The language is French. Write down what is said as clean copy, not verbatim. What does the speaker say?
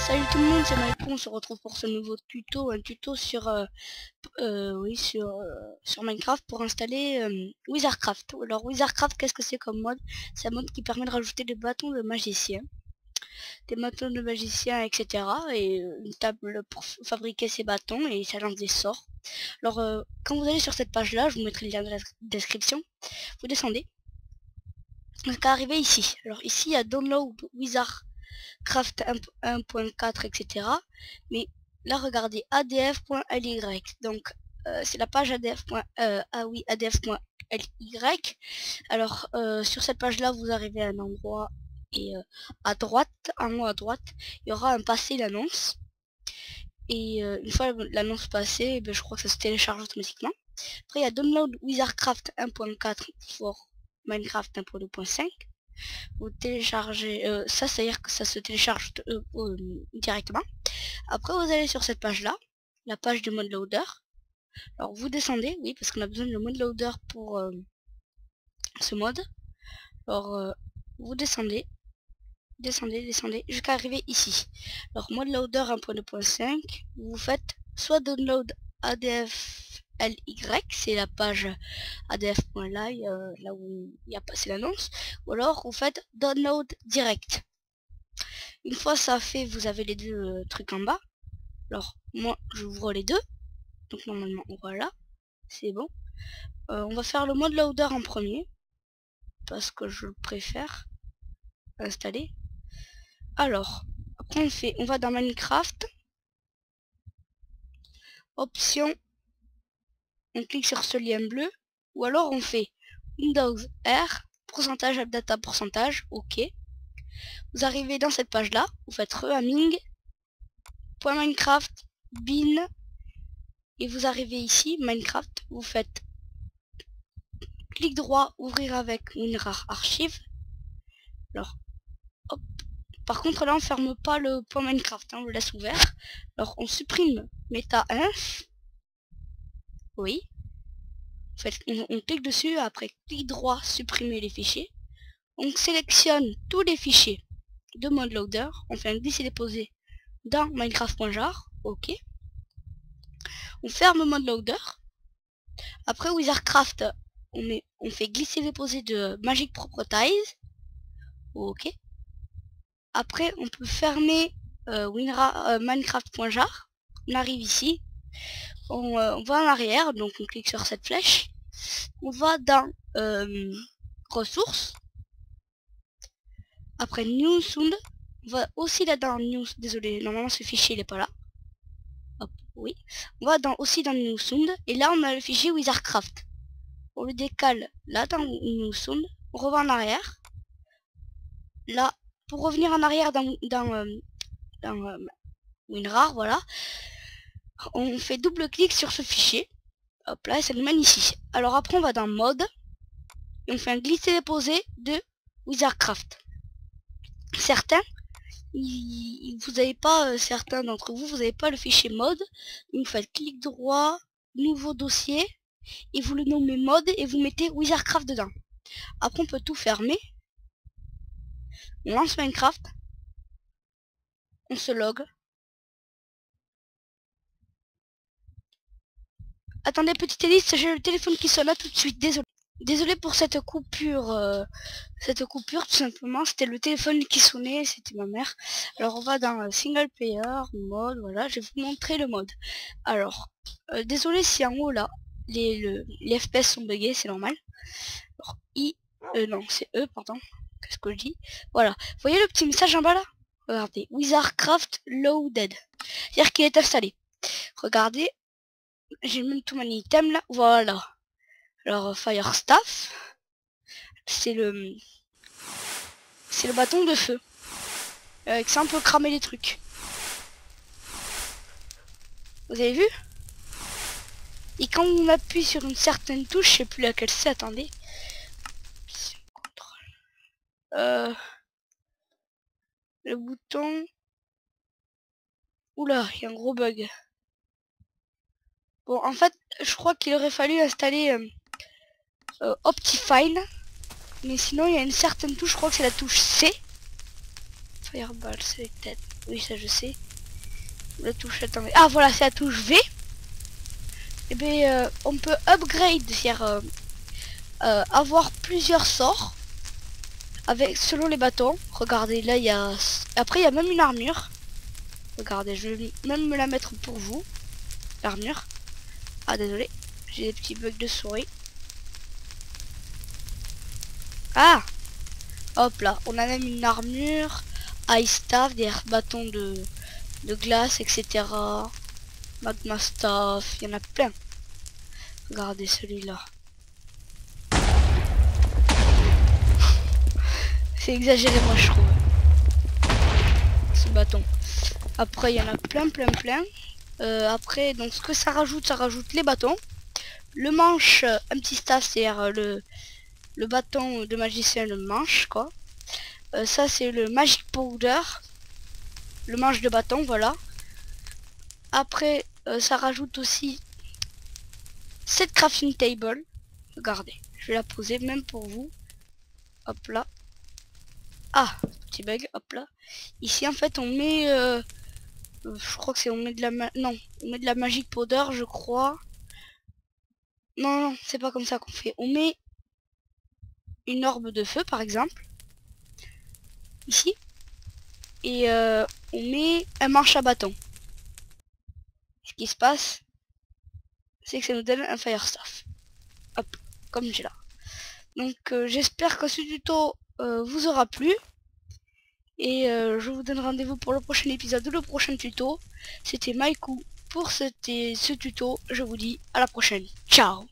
Salut tout le monde, c'est Maïpon, on se retrouve pour ce nouveau tuto, un tuto sur sur Minecraft pour installer Wizardcraft. Alors Wizardcraft, qu'est-ce que c'est comme mode? C'est un mode qui permet de rajouter des bâtons de magicien, etc. Et une table pour fabriquer ces bâtons, et ça lance des sorts. Alors quand vous allez sur cette page là, je vous mettrai le lien dans la description, vous descendez jusqu'à arriver ici. Alors ici il y a Download Wizardcraft 1.4 etc. Mais là regardez adf.ly, donc c'est la page adf.ly. Alors sur cette page là vous arrivez à un endroit et à droite, en haut à droite, il y aura un passé l'annonce. Et une fois l'annonce passée, je crois que ça se télécharge automatiquement. Après il y a Download Wizardcraft 1.4 pour Minecraft 1.2.5. Vous téléchargez ça, c'est-à-dire que ça se télécharge directement. Après vous allez sur cette page là, la page du mode loader. Alors vous descendez, oui, parce qu'on a besoin de mode loader pour ce mode. Alors vous descendez jusqu'à arriver ici. Alors mode loader 1.2.5, vous faites soit download adf.ly, c'est la page adf.ly, là où il y a passé l'annonce, ou alors vous faites download direct. Une fois ça fait, vous avez les deux trucs en bas. Alors moi j'ouvre les deux, donc normalement voilà, c'est bon. On va faire le mode loader en premier parce que je le préfère installer. Alors après on va dans Minecraft, option, on clique sur ce lien bleu, ou alors on fait Windows R, pourcentage updata pourcentage, ok. Vous arrivez dans cette page là, vous faites reaming .minecraft bin, et vous arrivez ici Minecraft, vous faites clic droit, ouvrir avec WinRAR archive. Alors hop, par contre là on ferme pas le .minecraft, on le laisse ouvert. Alors on supprime meta-inf, oui, en fait on clique dessus, après clic droit, supprimer les fichiers, on sélectionne tous les fichiers de mode loader, on fait un glisser-déposer dans minecraft.jar, ok. On ferme mode loader. Après Wizardcraft, on fait glisser-déposer de Magic Properties, ok. Après on peut fermer Minecraft.jar, on arrive ici, on va en arrière, donc on clique sur cette flèche, on va dans ressources, après New Sound, on va aussi là dans News, désolé, normalement ce fichier il est pas là, hop, oui, on va aussi dans New Sound, et là on a le fichier Wizardcraft, on le décale là dans New Sound, on revient en arrière, là, pour revenir en arrière dans WinRAR, voilà, on fait double clic sur ce fichier, hop là, et ça nous mène ici. Alors après on va dans mode, et on fait un glisser-déposer de Wizardcraft. Certains, vous n'avez pas, certains d'entre vous, vous n'avez pas le fichier mode, donc vous faites clic droit, nouveau dossier, et vous le nommez mode, et vous mettez Wizardcraft dedans. Après on peut tout fermer, on lance Minecraft, on se log. Attendez, petite hélice, j'ai le téléphone qui sonne, là tout de suite, désolé. Désolé pour cette coupure tout simplement, c'était le téléphone qui sonnait, c'était ma mère. Alors on va dans single player, mode, voilà, je vais vous montrer le mode. Alors, désolé si en haut là, les FPS sont buggés, c'est normal. Alors, non, c'est E, pardon, qu'est-ce que je dis? Voilà, vous voyez le petit message en bas là? Regardez, Wizardcraft loaded, c'est-à-dire qu'il est installé. Regardez, j'ai même tout mon item là, voilà. Alors Firestaff, c'est le bâton de feu. Avec ça on peut cramer les trucs. Vous avez vu? Et quand on appuie sur une certaine touche, je sais plus laquelle c'est, attendez. Le bouton. Oula, il y a un gros bug. Bon, en fait, je crois qu'il aurait fallu installer Optifine. Mais sinon, il y a une certaine touche, je crois que c'est la touche C. Fireball, c'est peut-être. Oui, ça je sais. La touche, attendez. Ah voilà, c'est la touche V. Et bien, on peut upgrade, c'est-à-dire avoir plusieurs sorts avec selon les bâtons. Regardez, là il y a. Après, il y a même une armure. Regardez, je vais même me la mettre pour vous. L'armure. Ah désolé, j'ai des petits bugs de souris. Ah, hop là, on a même une armure, ice staff, des bâtons de glace, etc. Magma staff, il y en a plein. Regardez celui-là. C'est exagéré moi je trouve. Ce bâton. Après il y en a plein. Après donc ce que ça rajoute les bâtons. Le manche, un petit staff, c'est-à-dire le bâton de magicien, le manche quoi. Ça c'est le magic powder. Le manche de bâton, voilà. Après ça rajoute aussi cette crafting table. Regardez, je vais la poser même pour vous. Hop là. Ah, petit bug, hop là. Ici en fait on met je crois que c'est on met de la non, on met de la magic powder, je crois. Non, c'est pas comme ça qu'on fait. On met une orbe de feu par exemple. Ici. Et on met un manche à bâton. Ce qui se passe, c'est que ça nous donne un fire staff. Hop, comme j'ai là. Donc j'espère que ce tuto vous aura plu. Et je vous donne rendez-vous pour le prochain épisode ou le prochain tuto. C'était Maikou pour ce tuto. Je vous dis à la prochaine. Ciao.